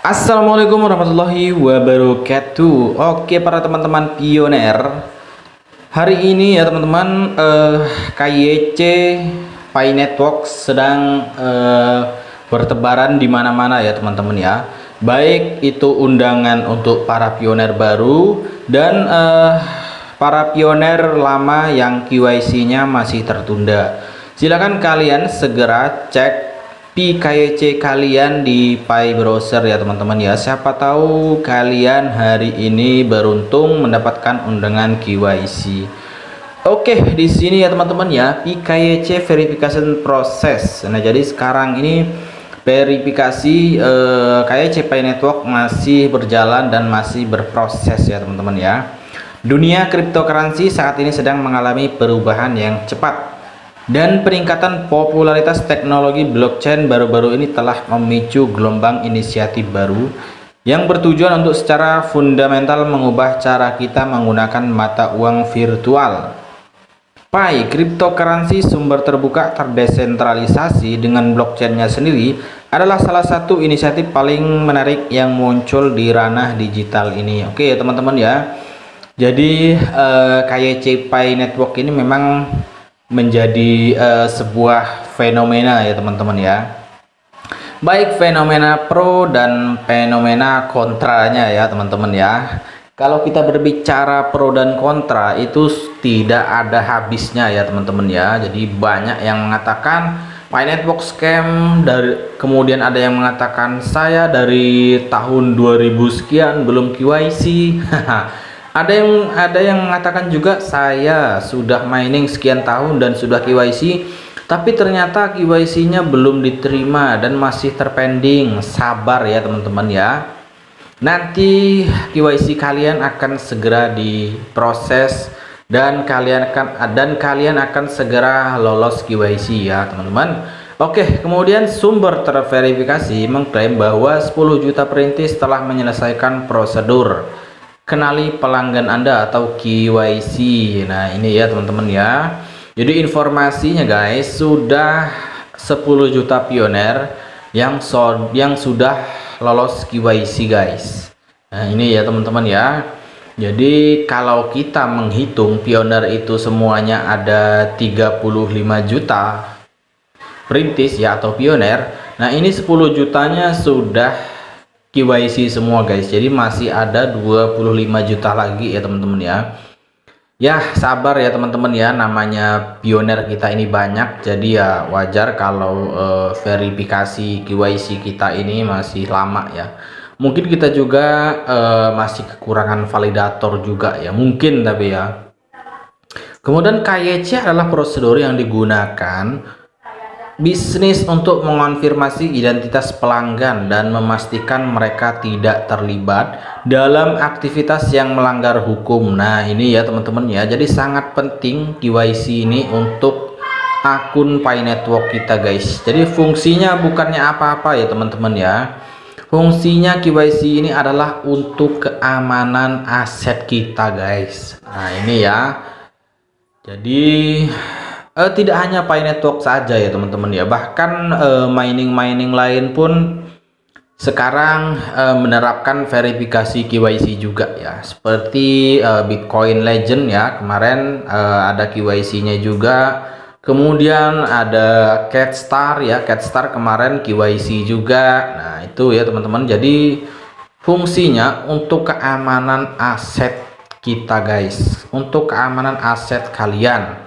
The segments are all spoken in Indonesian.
Assalamualaikum warahmatullahi wabarakatuh. Oke para teman-teman pioner, hari ini ya teman-teman, KYC Pi Network sedang bertebaran di mana-mana ya teman-teman ya. Baik itu undangan untuk para pioner baru dan para pioner lama yang KYC-nya masih tertunda. Silakan kalian segera cek PKYC kalian di Pi Browser ya teman-teman ya. Siapa tahu kalian hari ini beruntung mendapatkan undangan KYC. Oke, di sini ya teman-teman ya, PKYC verification process. Nah, jadi sekarang ini verifikasi KYC Pi Network masih berjalan dan masih berproses ya teman-teman ya. Dunia cryptocurrency saat ini sedang mengalami perubahan yang cepat. Dan peningkatan popularitas teknologi blockchain baru-baru ini telah memicu gelombang inisiatif baru yang bertujuan untuk secara fundamental mengubah cara kita menggunakan mata uang virtual. Pi, cryptocurrency sumber terbuka terdesentralisasi dengan blockchainnya sendiri, adalah salah satu inisiatif paling menarik yang muncul di ranah digital ini. Oke ya teman-teman ya. Jadi KYC Pi Network ini memang menjadi sebuah fenomena ya teman-teman ya, baik fenomena pro dan fenomena kontranya ya teman-teman ya. Kalau kita berbicara pro dan kontra itu tidak ada habisnya ya teman-teman ya. Jadi banyak yang mengatakan Pi Network scam, kemudian ada yang mengatakan saya dari tahun 2000 sekian belum KYC. Ada yang mengatakan juga saya sudah mining sekian tahun dan sudah KYC, tapi ternyata KYC-nya belum diterima dan masih terpending. Sabar ya teman-teman ya. Nanti KYC kalian akan segera diproses dan kalian akan segera lolos KYC ya teman-teman. Oke, kemudian sumber terverifikasi mengklaim bahwa 10 juta perintis telah menyelesaikan prosedur kenali pelanggan Anda atau KYC. Nah ini ya teman-teman ya. Jadi informasinya guys, sudah 10 juta pioner yang sudah lolos KYC guys. Nah ini ya teman-teman ya. Jadi kalau kita menghitung pioner itu semuanya ada 35 juta perintis ya atau pioner. Nah ini 10 jutanya sudah KYC semua guys, jadi masih ada 25 juta lagi ya teman-teman ya. Ya sabar ya teman-teman ya, namanya pioner kita ini banyak, jadi ya wajar kalau verifikasi KYC kita ini masih lama ya. Mungkin kita juga masih kekurangan validator juga ya, mungkin tapi ya. Kemudian KYC adalah prosedur yang digunakan bisnis untuk mengonfirmasi identitas pelanggan dan memastikan mereka tidak terlibat dalam aktivitas yang melanggar hukum. Nah ini ya teman-teman ya, jadi sangat penting KYC ini untuk akun Pi Network kita guys. Jadi fungsinya bukannya apa-apa ya teman-teman ya. Fungsinya KYC ini adalah untuk keamanan aset kita guys. Nah ini ya, jadi tidak hanya Pi Network saja ya teman-teman ya, bahkan mining lain pun sekarang menerapkan verifikasi KYC juga ya, seperti Bitcoin Legend ya, kemarin ada KYC-nya juga. Kemudian ada Catstar ya, Catstar kemarin KYC juga. Nah itu ya teman-teman, jadi fungsinya untuk keamanan aset kita guys, untuk keamanan aset kalian.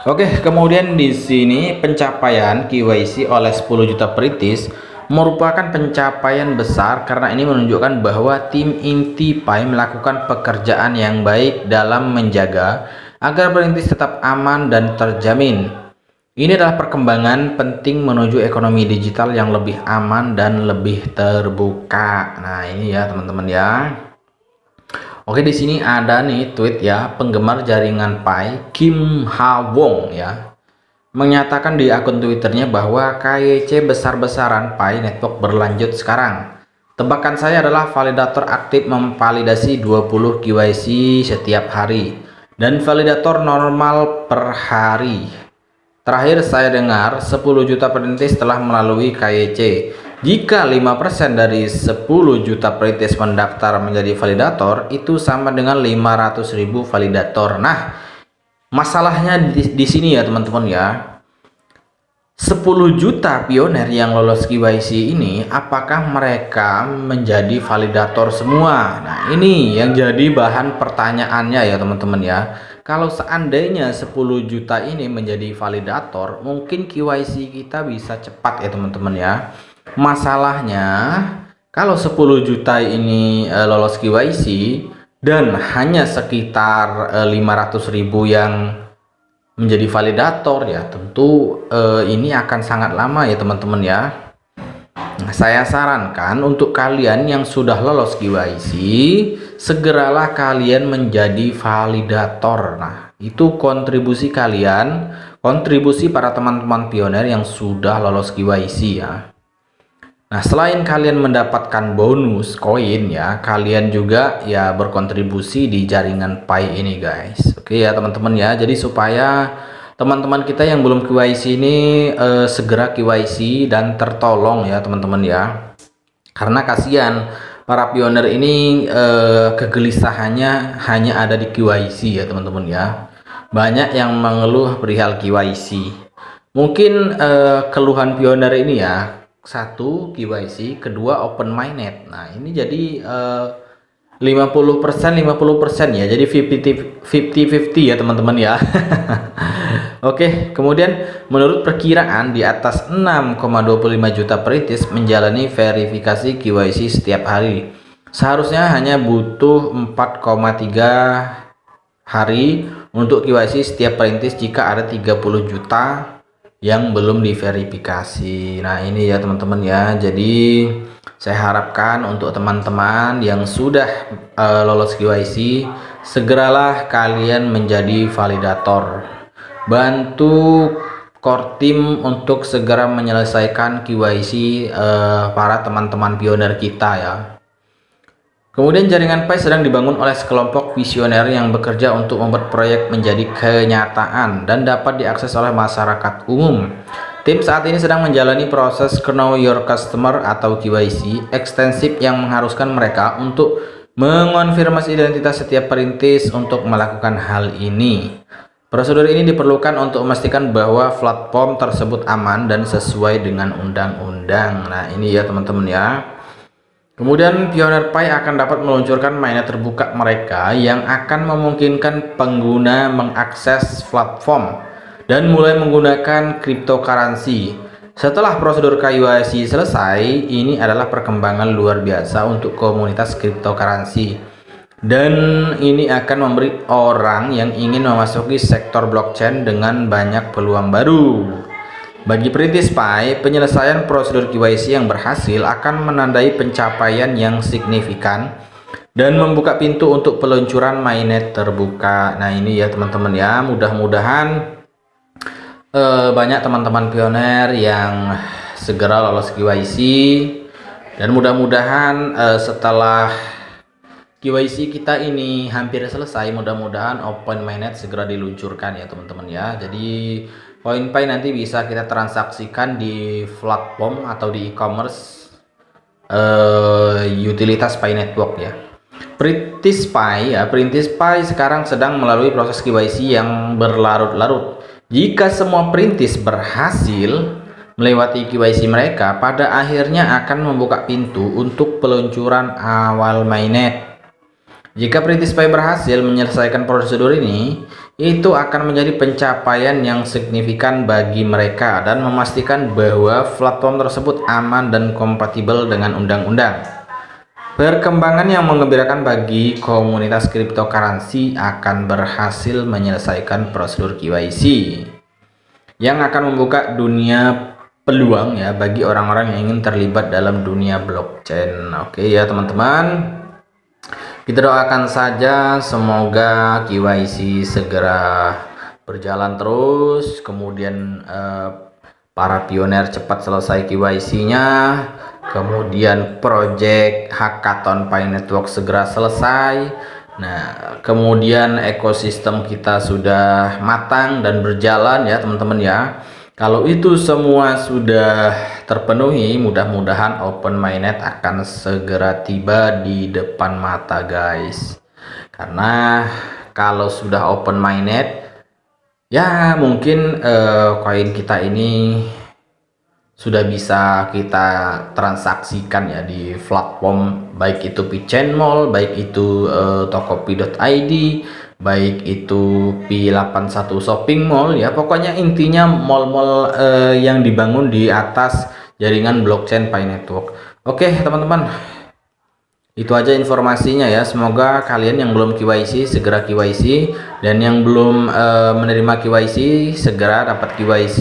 Oke, kemudian di sini pencapaian KYC oleh 10 juta perintis merupakan pencapaian besar karena ini menunjukkan bahwa tim inti Pi melakukan pekerjaan yang baik dalam menjaga agar perintis tetap aman dan terjamin. Ini adalah perkembangan penting menuju ekonomi digital yang lebih aman dan lebih terbuka. Nah, ini ya teman-teman ya. Oke, di sini ada nih tweet ya, penggemar jaringan Pi Kim Ha Wong ya menyatakan di akun Twitternya bahwa KYC besar-besaran Pi Network berlanjut sekarang. Tebakan saya adalah validator aktif memvalidasi 20 KYC setiap hari dan validator normal per hari. Terakhir saya dengar 10 juta perintis telah melalui KYC Jika 5% dari 10 juta perintis mendaftar menjadi validator, itu sama dengan 500.000 validator. Nah, masalahnya di sini ya teman-teman ya. 10 juta pioner yang lolos KYC ini, apakah mereka menjadi validator semua? Nah, ini yang jadi bahan pertanyaannya ya teman-teman ya. Kalau seandainya 10 juta ini menjadi validator, mungkin KYC kita bisa cepat ya teman-teman ya. Masalahnya, kalau 10 juta ini lolos KYC dan hanya sekitar 500.000 yang menjadi validator, ya tentu ini akan sangat lama ya teman-teman ya. Nah, saya sarankan untuk kalian yang sudah lolos KYC, segeralah kalian menjadi validator. Nah, itu kontribusi kalian, kontribusi para teman-teman pioner yang sudah lolos KYC ya. Nah, selain kalian mendapatkan bonus koin ya, kalian juga ya berkontribusi di jaringan Pi ini guys. Oke ya teman-teman ya. Jadi supaya teman-teman kita yang belum KYC ini segera KYC dan tertolong ya teman-teman ya. Karena kasihan para pioner ini kegelisahannya hanya ada di KYC ya teman-teman ya. Banyak yang mengeluh perihal KYC. Mungkin keluhan pioner ini ya, satu KYC, kedua open minded. Nah, ini jadi 50% ya, jadi 50-50 ya teman-teman ya. Oke, kemudian menurut perkiraan di atas 6,25 juta perintis menjalani verifikasi KYC setiap hari. Seharusnya hanya butuh 4,3 hari untuk KYC setiap perintis jika ada 30 juta yang belum diverifikasi. Nah, ini ya teman-teman ya. Jadi saya harapkan untuk teman-teman yang sudah lolos KYC, segeralah kalian menjadi validator. Bantu core team untuk segera menyelesaikan KYC para teman-teman pioner kita ya. Kemudian jaringan Pi sedang dibangun oleh sekelompok visioner yang bekerja untuk membuat proyek menjadi kenyataan dan dapat diakses oleh masyarakat umum. Tim saat ini sedang menjalani proses Know Your Customer atau KYC ekstensif yang mengharuskan mereka untuk mengonfirmasi identitas setiap perintis untuk melakukan hal ini. Prosedur ini diperlukan untuk memastikan bahwa platform tersebut aman dan sesuai dengan undang-undang. Nah, ini ya teman-teman ya. Kemudian Pioneer Pi akan dapat meluncurkan mainnet terbuka mereka yang akan memungkinkan pengguna mengakses platform dan mulai menggunakan cryptocurrency. Setelah prosedur KYC selesai, ini adalah perkembangan luar biasa untuk komunitas cryptocurrency. Dan ini akan memberi orang yang ingin memasuki sektor blockchain dengan banyak peluang baru. Bagi perintis Pi, penyelesaian prosedur KYC yang berhasil akan menandai pencapaian yang signifikan dan membuka pintu untuk peluncuran mainnet terbuka. Nah, ini ya teman-teman ya, mudah-mudahan banyak teman-teman pioner yang segera lolos KYC, dan mudah-mudahan setelah KYC kita ini hampir selesai, mudah-mudahan open mainnet segera diluncurkan ya teman-teman ya. Jadi koin Pi nanti bisa kita transaksikan di platform atau di e-commerce utilitas Pi Network ya. Perintis Pi sekarang sedang melalui proses KYC yang berlarut-larut. Jika semua perintis berhasil melewati KYC mereka, pada akhirnya akan membuka pintu untuk peluncuran awal mainnet. Jika perintis Pi berhasil menyelesaikan prosedur ini, itu akan menjadi pencapaian yang signifikan bagi mereka dan memastikan bahwa platform tersebut aman dan kompatibel dengan undang-undang. Perkembangan yang menggembirakan bagi komunitas cryptocurrency akan berhasil menyelesaikan prosedur KYC yang akan membuka dunia peluang ya bagi orang-orang yang ingin terlibat dalam dunia blockchain. Oke ya teman-teman, kita doakan saja semoga KYC segera berjalan terus, kemudian para pioner cepat selesai KYC-nya, kemudian project hackathon Pi Network segera selesai. Nah, kemudian ekosistem kita sudah matang dan berjalan ya teman-teman ya. Kalau itu semua sudah terpenuhi, mudah-mudahan Open Mainnet akan segera tiba di depan mata guys. Karena kalau sudah Open Mainnet, ya mungkin koin kita ini sudah bisa kita transaksikan ya di platform, baik itu Pichen Mall, baik itu Tokopedia.id, baik itu P81 Shopping Mall, ya pokoknya intinya mall-mall yang dibangun di atas jaringan blockchain Pi Network. Oke teman-teman, itu aja informasinya ya. Semoga kalian yang belum KYC segera KYC, dan yang belum menerima KYC segera dapat KYC.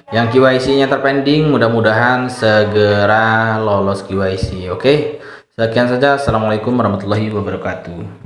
Yang KYC-nya terpending mudah-mudahan segera lolos KYC. Oke, sekian saja. Assalamualaikum warahmatullahi wabarakatuh.